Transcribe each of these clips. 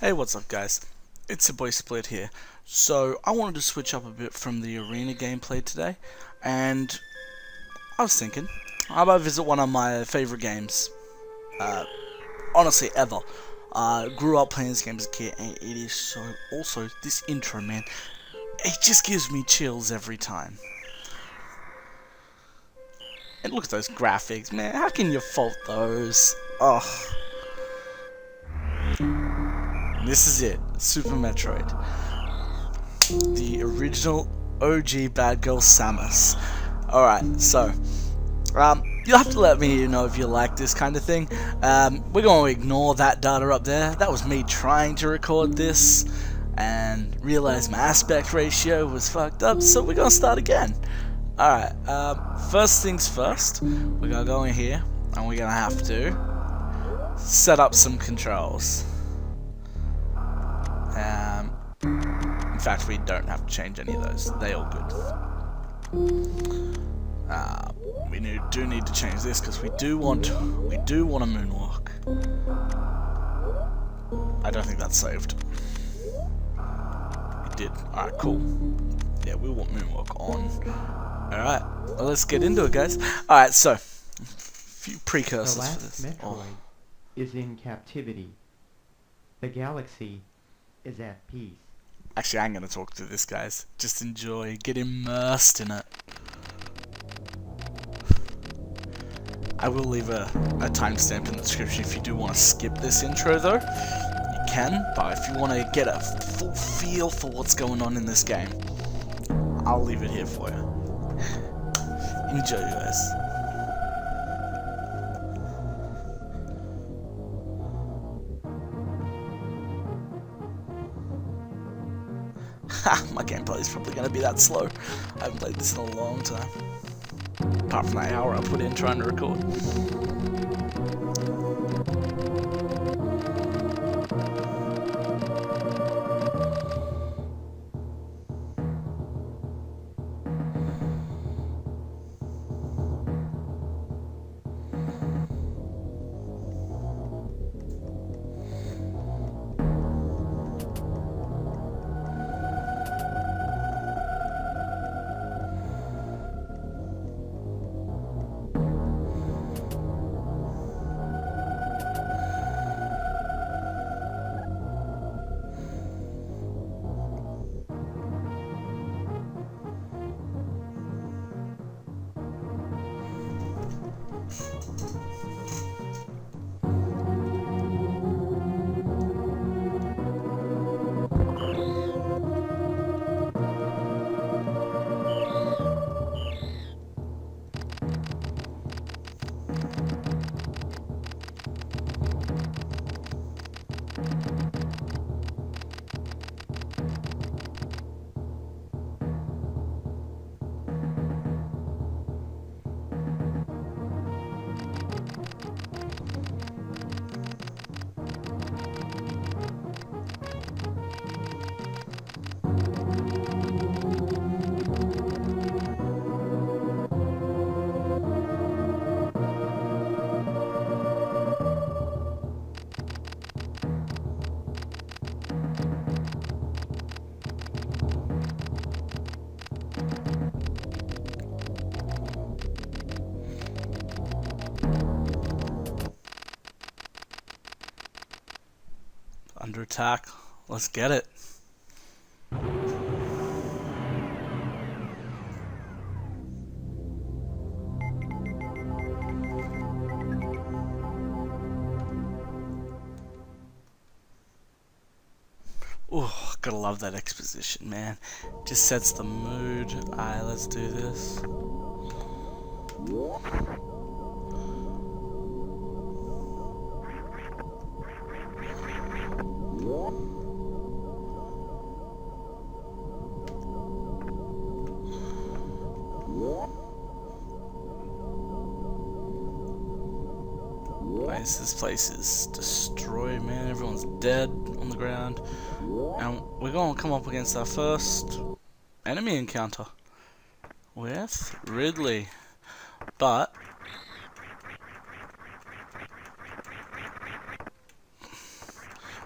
Hey, what's up guys? It's your boy Split here. So, I wanted to switch up a bit from the arena gameplay today, and I was thinking, how about visit one of my favorite games, honestly, ever. Grew up playing this game as a kid, and it is so, also, this intro, man, it just gives me chills every time. And look at those graphics, man, how can you fault those? Oh. This is it, Super Metroid. The original OG bad girl Samus. Alright, so, you'll have to let me know if you like this kind of thing. We're going to ignore that data up there. That was me trying to record this and realize my aspect ratio was fucked up, so we're going to start again. Alright, first things first, we're going to go in here and we're going to have to set up some controls. In fact, we don't have to change any of those. They all good. We do need to change this because we do want a moonwalk. I don't think that's saved. It did. Alright, cool. Yeah, we want moonwalk on. Alright, well, let's get into it, guys. Alright, so, a few precursors the last for this. Metroid is in captivity. The galaxy is at peace. Actually, I'm going to talk through this, guys. Just enjoy, get immersed in it. I will leave a timestamp in the description if you do want to skip this intro, though. You can, but if you want to get a full feel for what's going on in this game, I'll leave it here for you. Enjoy, guys. Ha! My gameplay is probably going to be that slow. I haven't played this in a long time. Apart from that hour I put in trying to record. Under attack. Let's get it. Ooh, gotta love that exposition, man. Just sets the mood. Alright, let's do this. This place is destroyed, man. Everyone's dead on the ground. And we're going to come up against our first enemy encounter with Ridley. But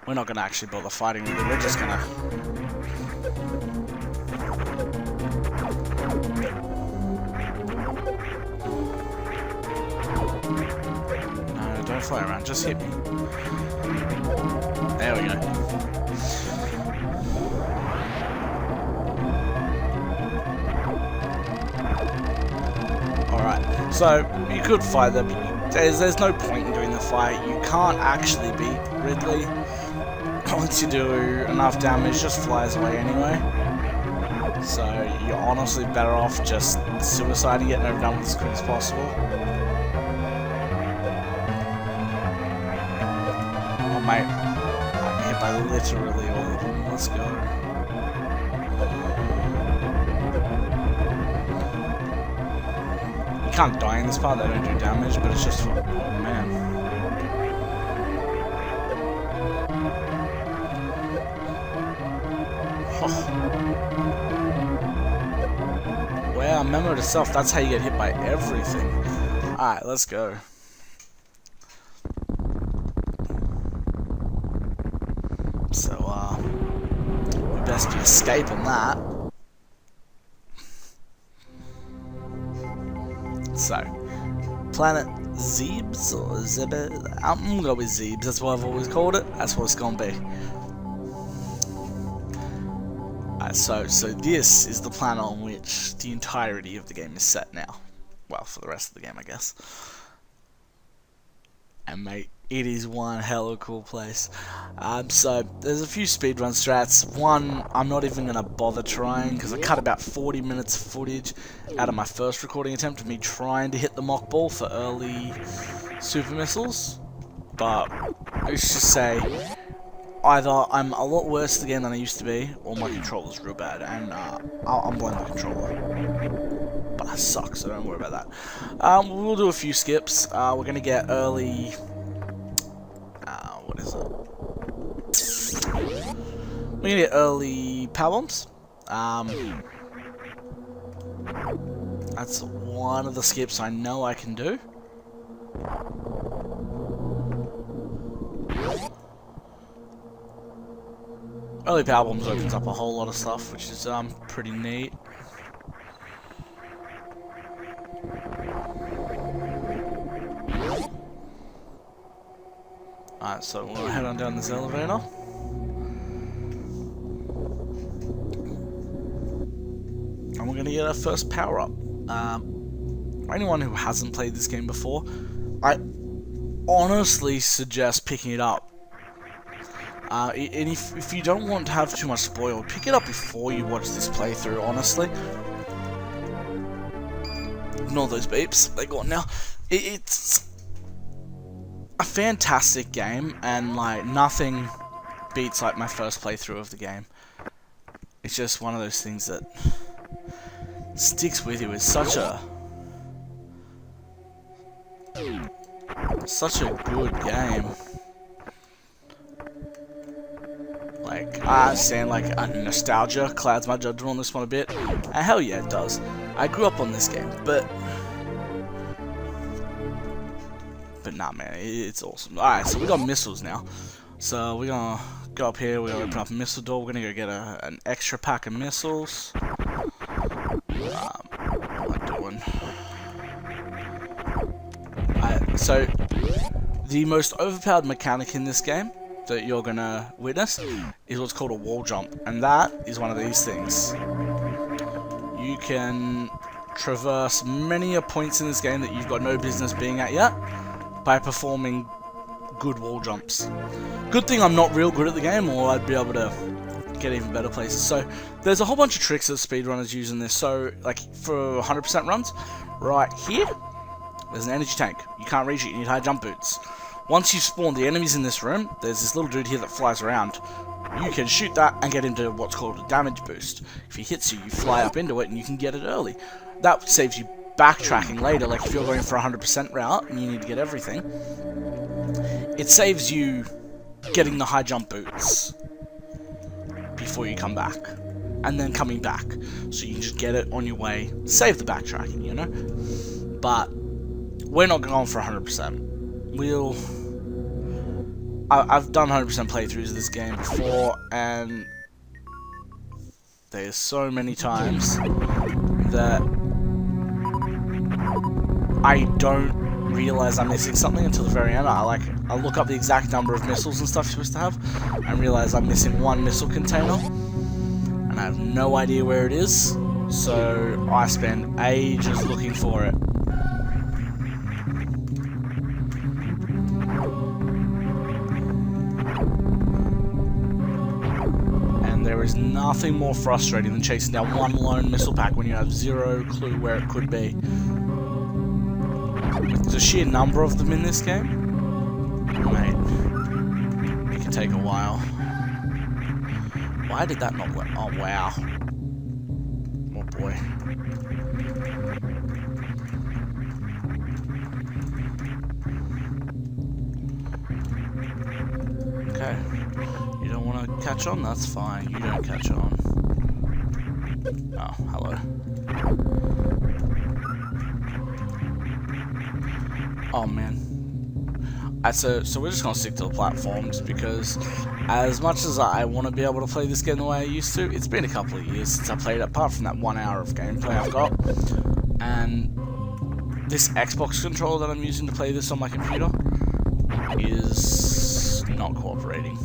We're not gonna actually bother fighting with it, we're just gonna... No, don't fly around, just hit me. There we go. Alright, so you could fight them. There's no point in doing the fight. You can't actually beat Ridley. Once you do enough damage, just flies away anyway. So you're honestly better off just suiciding it and getting done with as quick as possible. Oh mate, I'm hit by literally all of them. Let's go. You can't die in this part, they don't do damage, but it's just for... Oh man. Wow, memo to self, that's how you get hit by everything. Alright, let's go. So, we best be escaping that. So, planet Zebes, or Zebes, I'm gonna go with Zebes, that's what I've always called it, that's what it's gonna be. So this is the planet on which the entirety of the game is set now. Well, for the rest of the game, I guess. And mate, it is one hell of a cool place. So there's a few speedrun strats. One, I'm not even gonna bother trying because I cut about 40 minutes of footage out of my first recording attempt of me trying to hit the mock ball for early super missiles. But let's just say, either I'm a lot worse again than I used to be, or my controller's real bad, and I'm blaming my controller. But I suck, so don't worry about that. We'll do a few skips. We're gonna get early... what is it? We're gonna get early power bombs. That's one of the skips I know I can do. Early power bombs opens up a whole lot of stuff, which is pretty neat. Alright, so we'll head on down this elevator. And we're gonna get our first power up. For anyone who hasn't played this game before, I honestly suggest picking it up. And if you don't want to have too much spoil, pick it up before you watch this playthrough, honestly. Ignore those beeps, they're gone now. It's a fantastic game, and like nothing beats like my first playthrough of the game. It's just one of those things that sticks with you. It's such a good game. Like, I understand, like, nostalgia clouds my judgment on this one a bit. And hell yeah, it does. I grew up on this game, but nah, man, it's awesome. Alright, so we got missiles now. So we're gonna go up here, we're gonna open up a missile door, we're gonna go get an extra pack of missiles. What am I doing? Alright, so the most overpowered mechanic in this game that you're gonna witness is what's called a wall jump, and that is one of these things. You can traverse many points in this game that you've got no business being at yet by performing good wall jumps. Good thing I'm not real good at the game, or I'd be able to get even better places. So there's a whole bunch of tricks that speedrunners use in this. So like for 100% runs, right here there's an energy tank. You can't reach it, you need high jump boots. Once you've spawned the enemies in this room, there's this little dude here that flies around. You can shoot that and get into what's called a damage boost. If he hits you, you fly up into it and you can get it early. That saves you backtracking later, like if you're going for a 100% route and you need to get everything. It saves you getting the high jump boots before you come back. And then coming back. So you can just get it on your way, save the backtracking, you know? But we're not going for 100%. I've done 100% playthroughs of this game before, and there's so many times that I don't realize I'm missing something until the very end. I look up the exact number of missiles and stuff you're supposed to have, and realize I'm missing one missile container, and I have no idea where it is, so I spend ages looking for it. There is nothing more frustrating than chasing down one lone missile pack when you have zero clue where it could be. With the sheer number of them in this game, mate, it can take a while. Why did that not work? Oh, wow. Oh, boy. Okay. You don't want to catch on? That's fine. You don't catch on. Oh, hello. Oh, man. So we're just going to stick to the platforms, because as much as I want to be able to play this game the way I used to, it's been a couple of years since I played it, apart from that 1 hour of gameplay I've got. And this Xbox controller that I'm using to play this on my computer is not cooperating.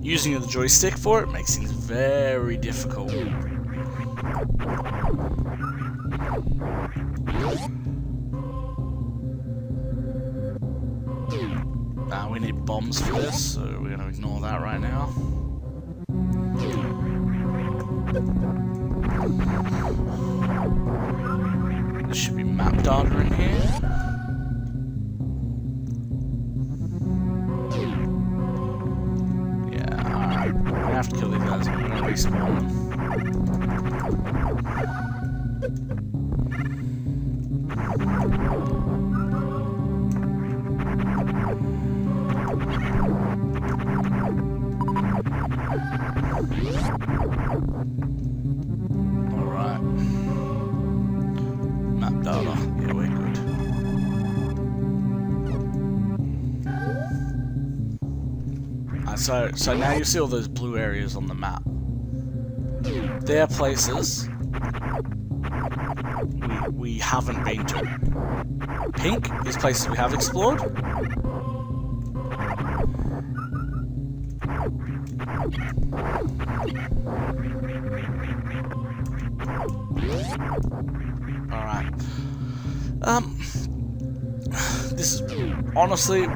Using the joystick for it makes things very difficult. We need bombs for this, so we're going to ignore that right now. There should be map data in here. I have to kill these guys, I'm gonna respawn them. Alright. Map data, yeah, we're good. So now you see all those blue areas on the map. They're places we haven't been to. Pink is places we have explored. Alright. This is honestly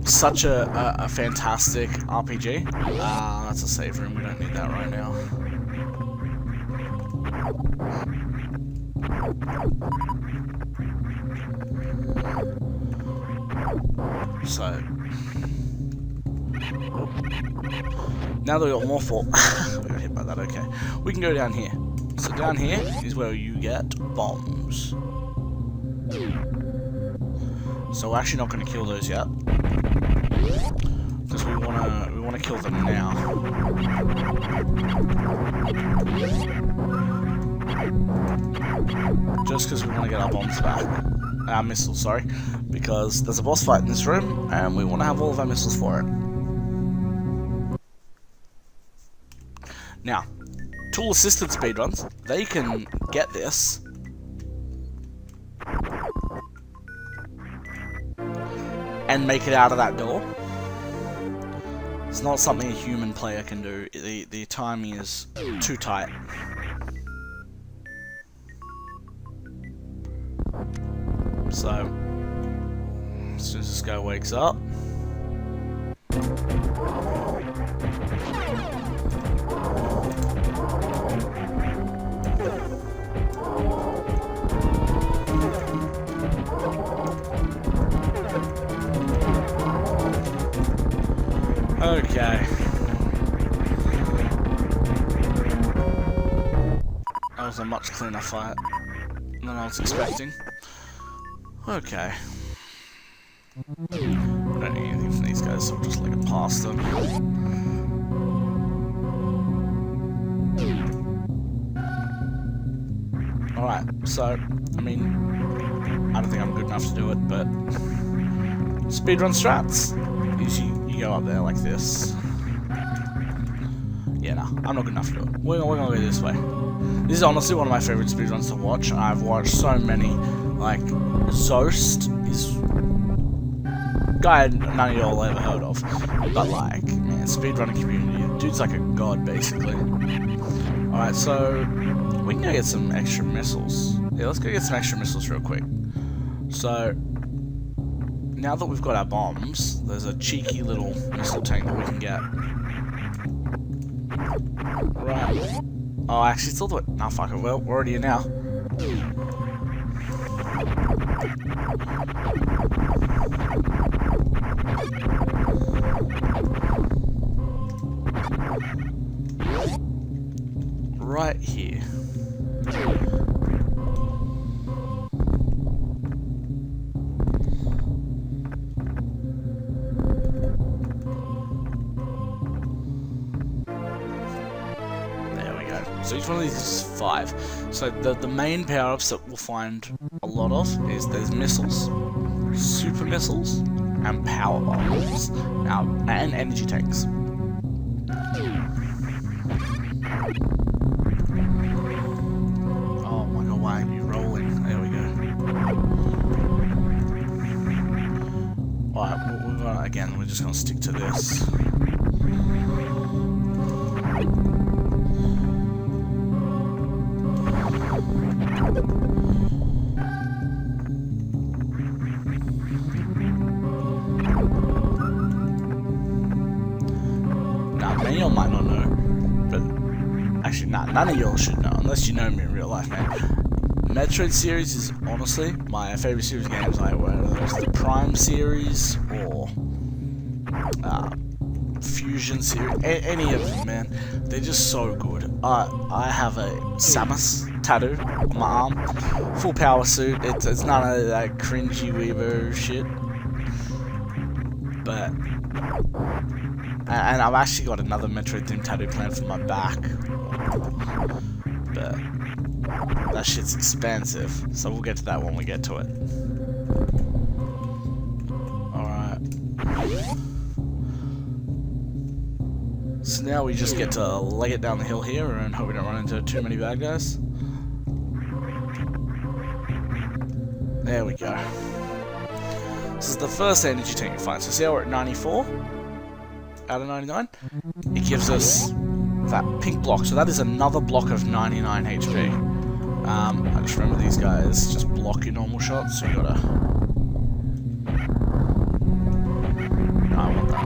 such a fantastic RPG. That's a save room, we don't need that right now. So, now that we've got more for we got hit by that, okay. We can go down here. So down here is where you get bombs. So we're actually not going to kill those yet, because we want to kill them now. Just because we want to get our bombs back, our missiles, sorry, because there's a boss fight in this room, and we want to have all of our missiles for it. Now, tool-assisted speedruns, they can get this and make it out of that door. It's not something a human player can do. The timing is too tight. So, as soon as this guy wakes up, okay. That was a much cleaner fight than I was expecting. Okay. We don't need anything from these guys, so we'll just look past them. Alright, so, I mean, I don't think I'm good enough to do it, but speedrun strats is you go up there like this. Yeah, no, I'm not good enough to do it. We're gonna go this way. This is honestly one of my favorite speedruns to watch. I've watched so many. Like, Zost is a guy none of y'all ever heard of. But like, man, speedrunning community, dude's like a god, basically. Alright, so we can go get some extra missiles. Yeah, let's go get some extra missiles real quick. So, now that we've got our bombs, there's a cheeky little missile tank that we can get. Right. Oh, actually, it's all the way. Nah, fuck it. Well, we're already here now. Right here. So each one of these is 5. So the main power-ups that we'll find a lot of is there's missiles, super missiles, and power bombs. Now, and energy tanks. Oh my god, why are you rolling? There we go. Alright, again, we're just gonna stick to this. Many of y'all might not know, but actually, none of y'all should know, unless you know me in real life, man. Metroid series is honestly my favorite series of games. Like whether it's the Prime series or Fusion series, any of them, man. They're just so good. I have a Samus tattoo on my arm, full power suit. It's none of that cringy weeber shit, but. And I've actually got another Metroid themed tattoo planned for my back. But that shit's expensive, so we'll get to that when we get to it. Alright. So now we just get to leg it down the hill here and hope we don't run into too many bad guys. There we go. This is the first energy tank you find. So see how we're at 94? Out of 99, it gives us that pink block, so that is another block of 99 HP. I just remember these guys just block your normal shots, so you gotta... No, I want that.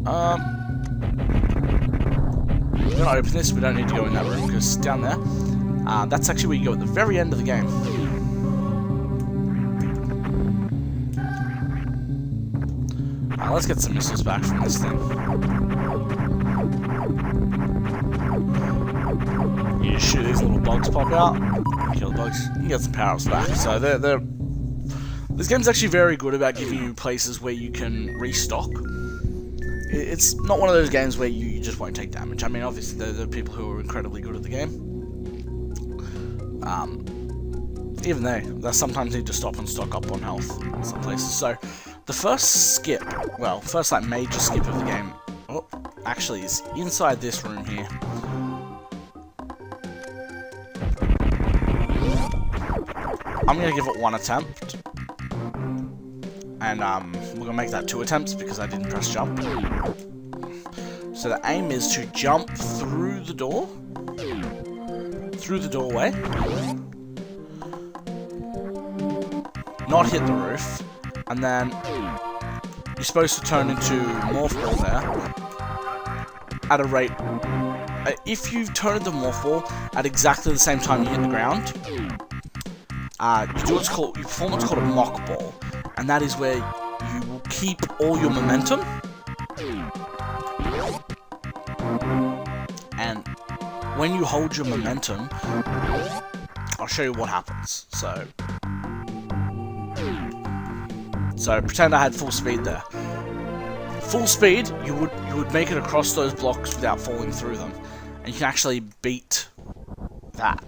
Alright, we're gonna open this, we don't need to go in that room, because down there, that's actually where you go at the very end of the game. Let's get some missiles back from this thing. You just shoot these little bugs pop out, kill the bugs, you can get some power-ups back. So this game's actually very good about giving you places where you can restock. It's not one of those games where you just won't take damage. I mean, obviously there are people who are incredibly good at the game. Even they sometimes need to stop and stock up on health in some places. So the first skip, well, first like major skip of the game, oh, actually is inside this room here. I'm gonna give it 1 attempt, and we're gonna make that 2 attempts because I didn't press jump. So the aim is to jump through the door, through the doorway, not hit the roof, and then you're supposed to turn into Morph Ball there at a rate. If you turn into Morph Ball at exactly the same time you hit the ground, you do what's called, you perform what's called a Mock Ball, and that is where you will keep all your momentum, and when you hold your momentum, I'll show you what happens. So pretend I had full speed there. Full speed, you would make it across those blocks without falling through them, and you can actually beat that.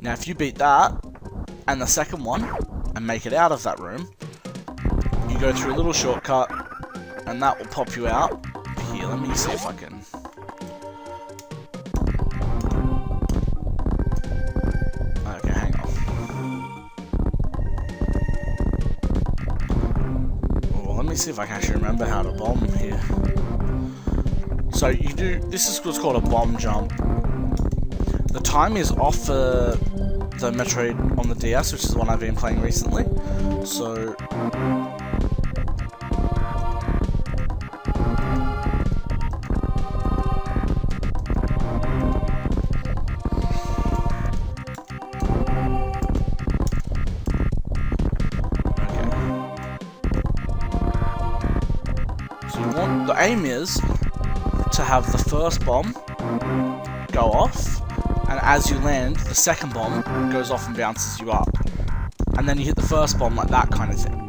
Now if you beat that, and the second one, and make it out of that room, you go through a little shortcut, and that will pop you out. Here, let me see if I can... Okay, hang on. Well, let me see if I can actually remember how to bomb here. So you do... This is what's called a bomb jump. The time is off the Metroid on the DS, which is the one I've been playing recently. So... the aim is to have the first bomb go off, and as you land, the second bomb goes off and bounces you up. And then you hit the first bomb like that kind of thing.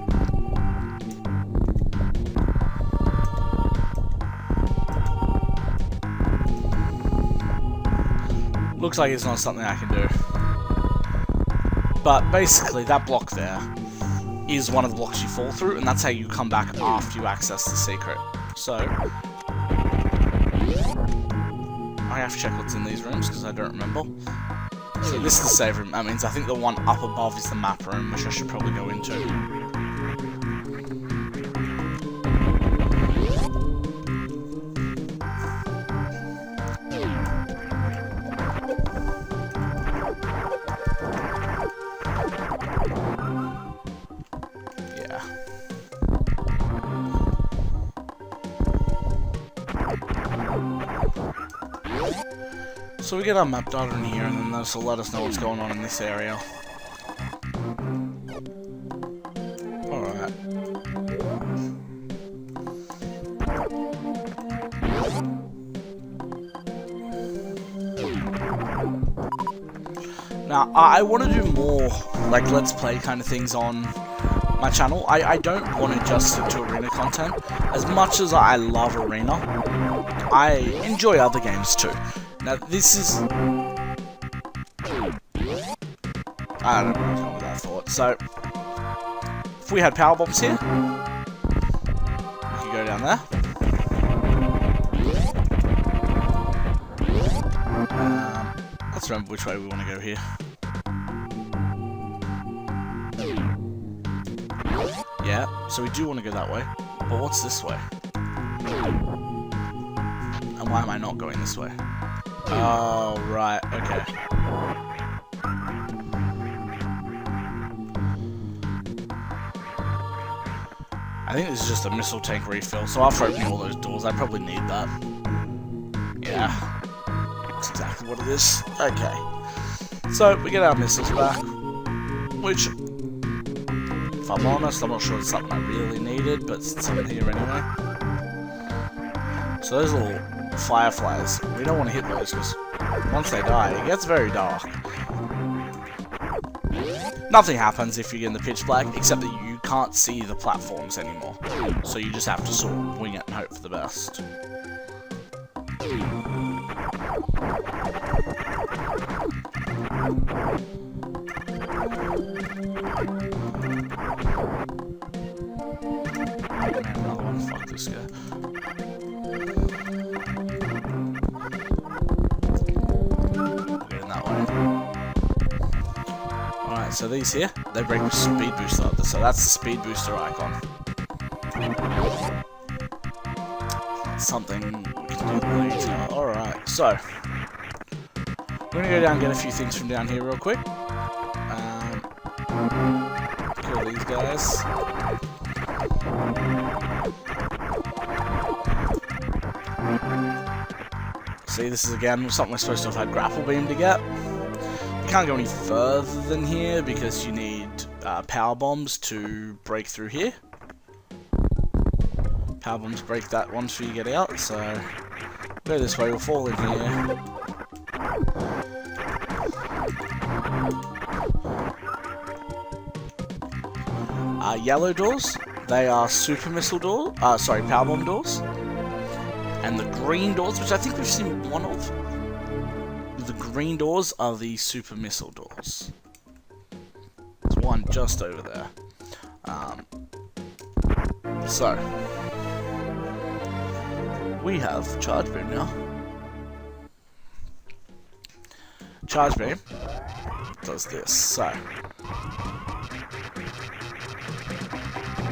Looks like it's not something I can do. But basically, that block there is one of the blocks you fall through, and that's how you come back after you access the secret. So, I have to check what's in these rooms, because I don't remember. So this is the save room. That means I think the one up above is the map room, which I should probably go into. So we get our map data in here, and then this will let us know what's going on in this area. Alright. Now, I want to do more, like, Let's Play kind of things on my channel. I don't want to just stick to arena content. As much as I love arena, I enjoy other games too. Now, this is... I don't know where I was going with that thought. So, if we had power bombs here, we could go down there. Let's remember which way we want to go here. Yeah, so we do want to go that way. But what's this way? And why am I not going this way? Oh, right, okay. I think this is just a missile tank refill, so after opening all those doors, I probably need that. Yeah. That's exactly what it is. Okay. So, we get our missiles back, which, if I'm honest, I'm not sure it's something I really needed, but it's something here anyway. So those little fireflies, we don't want to hit those, because once they die, it gets very dark. Nothing happens if you get in the pitch black, except that you can't see the platforms anymore. So you just have to sort of wing it and hope for the best. Another one, fuck this guy. So these here, they break with speed booster, so that's the speed booster icon. That's something we can do later. Alright, so we're gonna go down and get a few things from down here real quick. Kill these guys. See, this is again something we're supposed to have had grapple beam to get. You can't go any further than here because you need power bombs to break through here. Power bombs break that once you get out, so go this way, we'll fall in here. Yellow doors, they are super missile doors, power bomb doors. And the green doors, which I think we've seen one of, the green doors are the super missile doors. There's one just over there. So we have charge beam now. Charge beam does this. So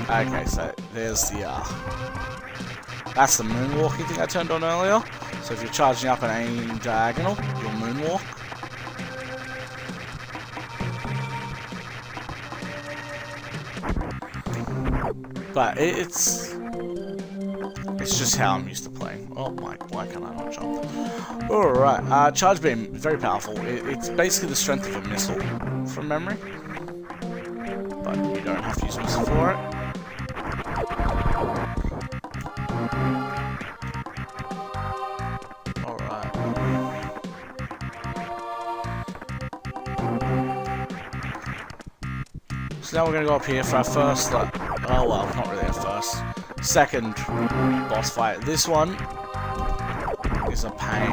okay, so there's the that's the moonwalking thing I turned on earlier. So if you're charging up and aiming diagonal, you'll moonwalk. But it's just how I'm used to playing. Oh my, why can I not jump? Alright, charge beam, very powerful. It's basically the strength of a missile, from memory. But you don't have to use a missile for it. Alright. So now we're gonna go up here for our first, oh well, not really our first. Second boss fight. This one is a pain.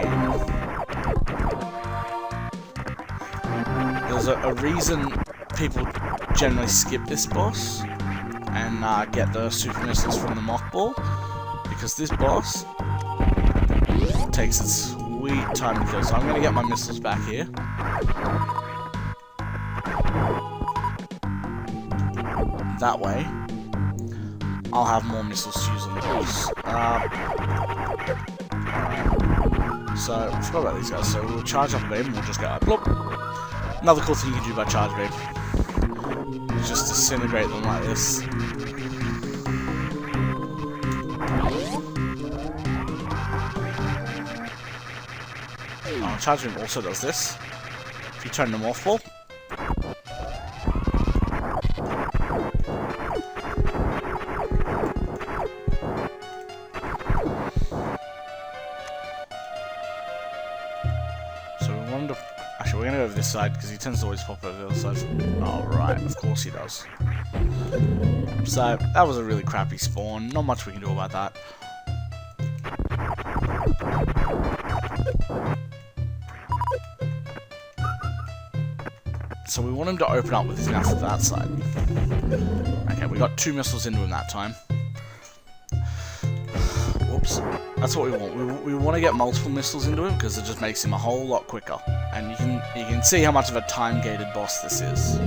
There's a reason people generally skip this boss and get the super missiles from the mock ball, because this boss takes its sweet time to kill. So I'm going to get my missiles back here. That way I'll have more missiles to use on the boss. So, I forgot about these guys. So we'll charge up a beam and we'll just go bloop. Another cool thing you can do by charge beam is just disintegrate them like this. Charge beam also does this. If you turn them off full. Actually, we're gonna go over this side because he tends to always pop over the other side. Oh, right, of course he does. So, that was a really crappy spawn. Not much we can do about that. So, we want him to open up with his mouth to that side. Okay, we got 2 missiles into him that time. Whoops. That's what we want. We want to get multiple missiles into him because it just makes him a whole lot quicker. And you can see how much of a time-gated boss this is.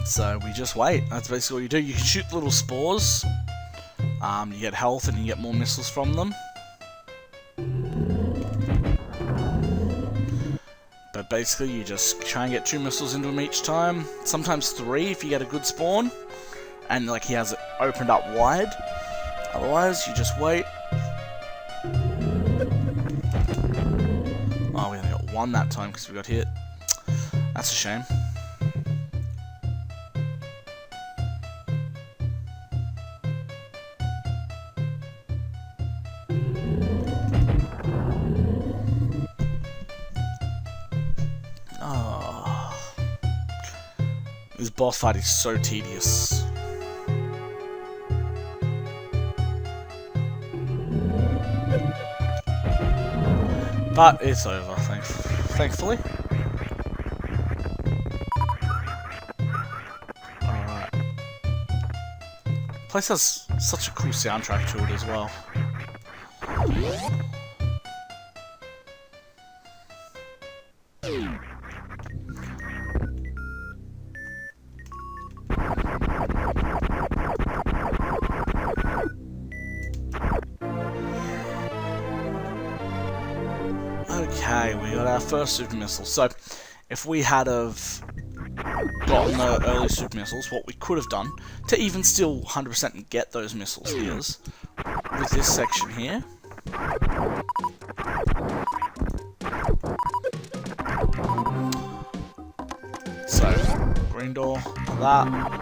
So we just wait. That's basically what you do. You can shoot little spores. You get health and you get more missiles from them. But basically you just try and get 2 missiles into him each time. Sometimes 3 if you get a good spawn. And like he has it opened up wide. Otherwise, you just wait. Oh, we only got 1 that time because we got hit. That's a shame. Oh. This boss fight is so tedious. But it's over, thankfully. Alright. The place has such a cool soundtrack to it as well. Okay, we got our first super missile. So, if we had have gotten the early super missiles, what we could have done to even still 100% get those missiles is with this section here. So, green door, like that.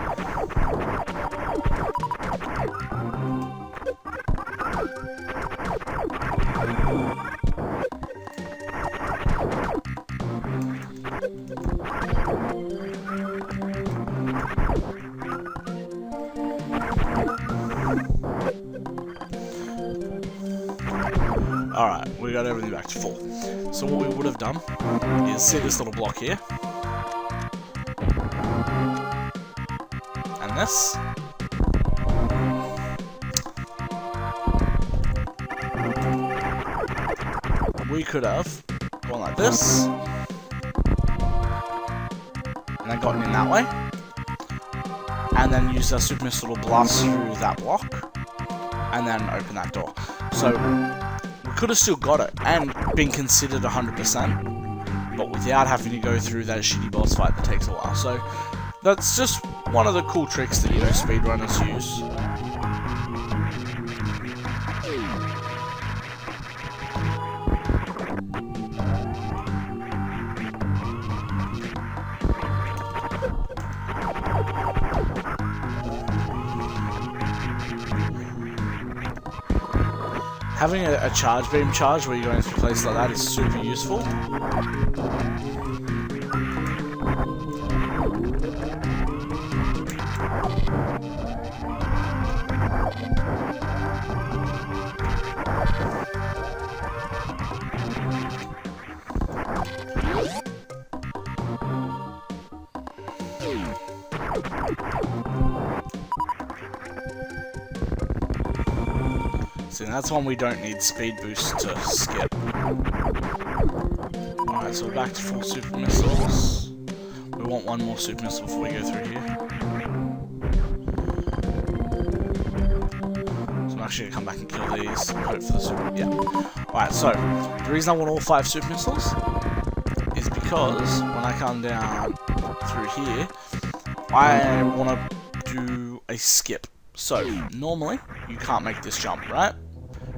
we got everything back to full. So what we would have done is see this little block here. And this. We could have gone like this. And then gotten in that way. And then used our super missile to blast through that block. And then open that door. So we could have still got it and been considered 100%, but without having to go through that shitty boss fight that takes a while. So that's just one of the cool tricks that, you know, speedrunners use. Having a charge beam charge where you're going through places like that is super useful. See, that's one we don't need speed boost to skip. Alright, so we're back to full super missiles. We want one more super missile before we go through here. So I'm actually gonna come back and kill these and hope for the super. Yeah. Alright, so the reason I want all 5 super missiles is because when I come down through here, I want to do a skip. So normally you can't make this jump, right?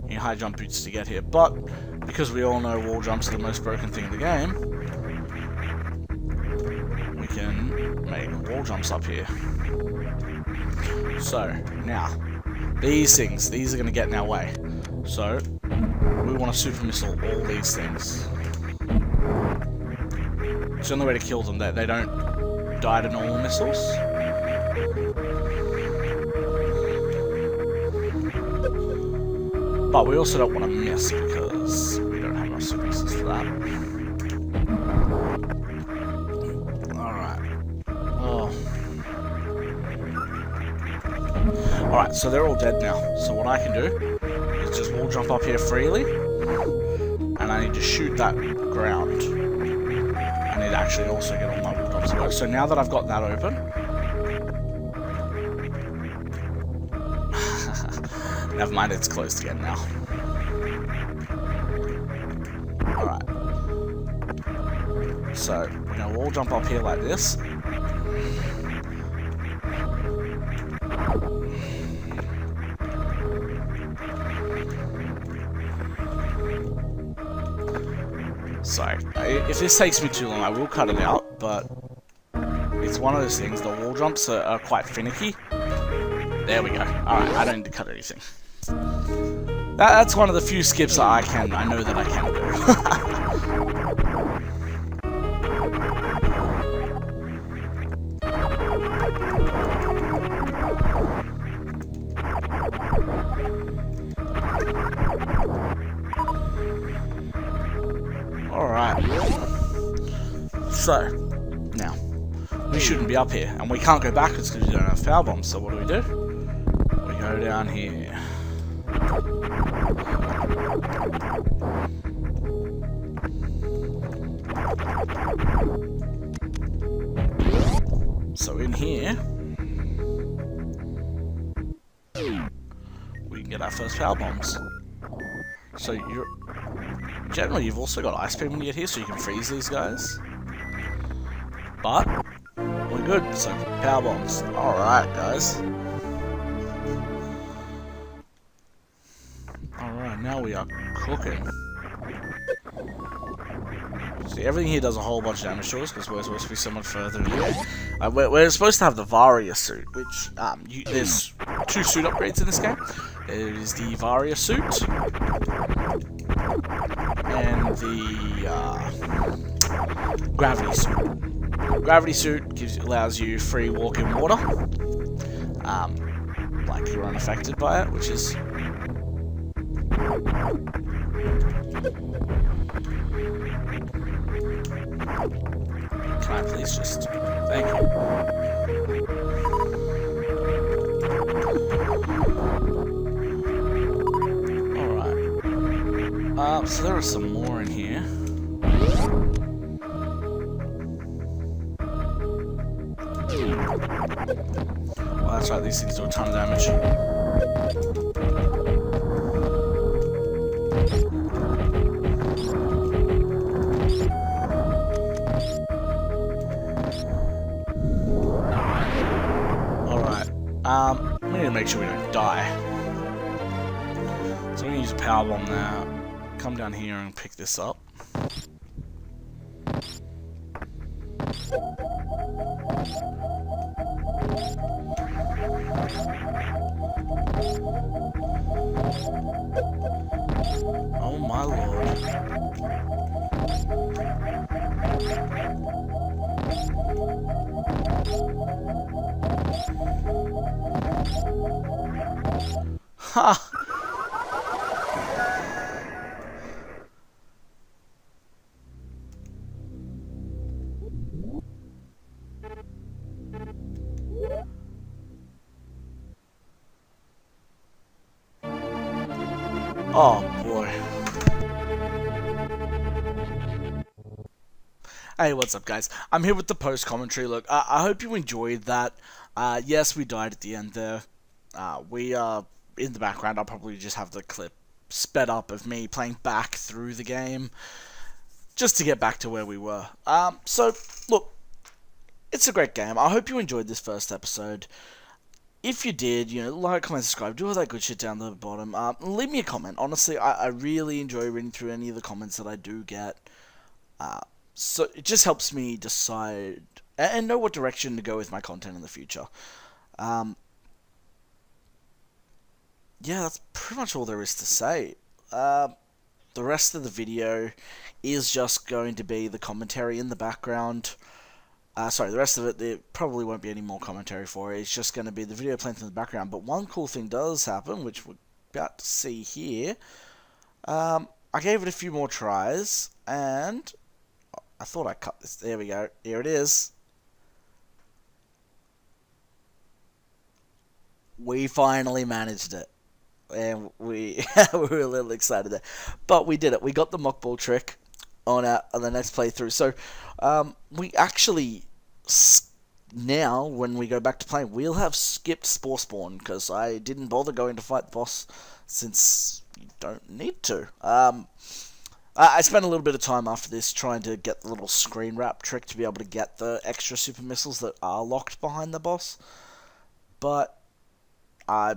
You need high jump boots to get here, but because we all know wall jumps are the most broken thing in the game, we can make wall jumps up here. So now these are going to get in our way. So we want to super missile all these things. It's the only way to kill them, that they don't die to normal missiles. But we also don't want to miss because we don't have enough super missiles for that. Alright. Oh. Alright, so they're all dead now. So what I can do is just wall jump up here freely. And I need to shoot that ground. I need to actually also get all my wall jumps to work. So now that I've got that open, never mind, it's closed again now. Alright. So, we're going to wall jump up here like this. So, if this takes me too long, I will cut it out, but it's one of those things, the wall jumps are quite finicky. There we go. Alright, I don't need to cut anything. That's one of the few skips that I know that I can do. Alright. So, now, we shouldn't be up here, and we can't go backwards because we don't have foul bombs, so what do? We go down here. So in here, we can get our first power bombs. So generally you've also got ice beam when you get here, so you can freeze these guys. But we're good, so power bombs. Alright guys. Alright, now we are cooking. See, everything here does a whole bunch of damage to us because we're supposed to be so much further in here. We're supposed to have the Varia suit, which there's 2 suit upgrades in this game. There is the Varia suit and the Gravity suit. Gravity suit allows you free walk in water, like you're unaffected by it, which is Can I please just... Thank you. Alright. So there are some more in here. Well, that's right, these things do a ton of damage. We need to make sure we don't die. So we're going to use a power bomb now. Come down here and pick this up. Oh my lord. Ha! Oh boy. Hey, what's up guys? I'm here with the post commentary. Look, I hope you enjoyed that. Yes, we died at the end there. We are in the background. I'll probably just have the clip sped up of me playing back through the game just to get back to where we were. So look, it's a great game. I hope you enjoyed this first episode. If you did, you know, like, comment, subscribe, do all that good shit down the bottom. Leave me a comment. Honestly, I really enjoy reading through any of the comments that I do get. So it just helps me decide and know what direction to go with my content in the future. Yeah, that's pretty much all there is to say. The rest of the video is just going to be the commentary in the background. Sorry, the rest of it, there probably won't be any more commentary for it. It's just going to be the video playing in the background. But one cool thing does happen, which we're about to see here. I gave it a few more tries, and I thought I cut this. There we go. Here it is. We finally managed it. And we were a little excited there. But we did it. We got the mock ball trick on the next playthrough. So, we actually... now, when we go back to playing, we'll have skipped Spore Spawn, because I didn't bother going to fight the boss, since you don't need to. I spent a little bit of time after this trying to get the little screen wrap trick to be able to get the extra super missiles that are locked behind the boss, but I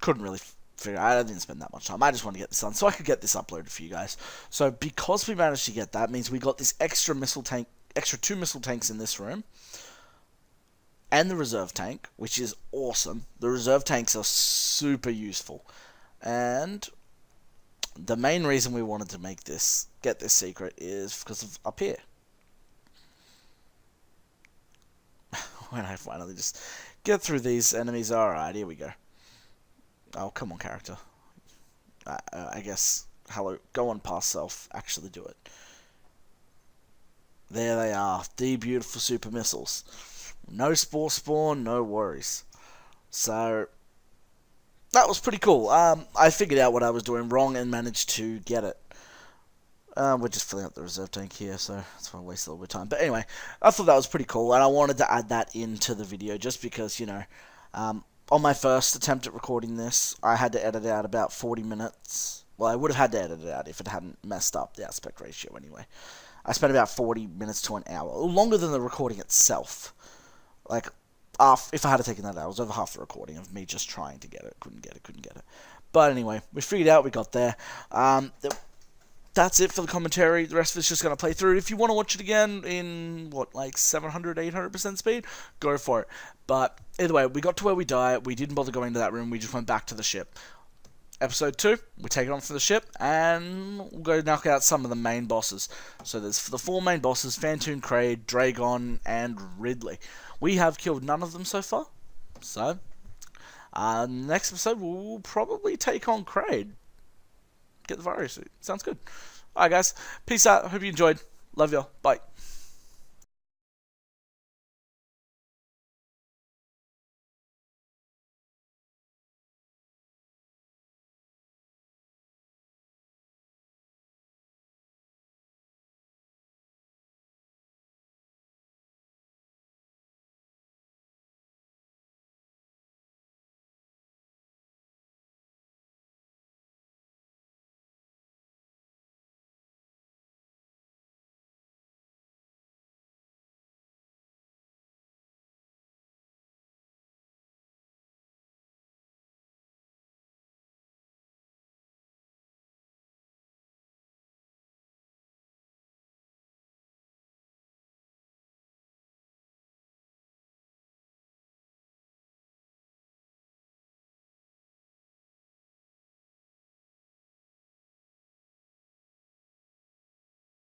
couldn't really figure out. I didn't spend that much time. I just wanted to get this done so I could get this uploaded for you guys. So because we managed to get that, means we got this extra missile tank, extra 2 missile tanks in this room, and the reserve tank, which is awesome. The reserve tanks are super useful, and the main reason we wanted to get this secret is because of up here. When I finally just get through these enemies, alright, here we go. Oh, come on, character. I guess, hello, go on past self, actually do it. There they are, the beautiful super missiles. No Spore Spawn, no worries. So, that was pretty cool. I figured out what I was doing wrong and managed to get it. We're just filling up the reserve tank here, so that's why I wasted a little bit of time. But anyway, I thought that was pretty cool, and I wanted to add that into the video just because, you know, on my first attempt at recording this, I had to edit out about 40 minutes. Well, I would have had to edit it out if it hadn't messed up the aspect ratio anyway. I spent about 40 minutes to an hour, longer than the recording itself. Like, if I had taken that out, it was over half the recording of me just trying to get it. Couldn't get it. But anyway, we figured out, we got there. That's it for the commentary. The rest of it's just going to play through. If you want to watch it again in, like 700, 800% speed, go for it. But either way, we got to where we died. We didn't bother going to that room. We just went back to the ship. Episode 2, we take it on for the ship, and we'll go knock out some of the main bosses. So there's the 4 main bosses, Phantoon, Kraid, Dragon, and Ridley. We have killed none of them so far. So, next episode, we'll probably take on Kraid. get the Vario suit. Sounds good. Alright guys, peace out. Hope you enjoyed. Love y'all. Bye.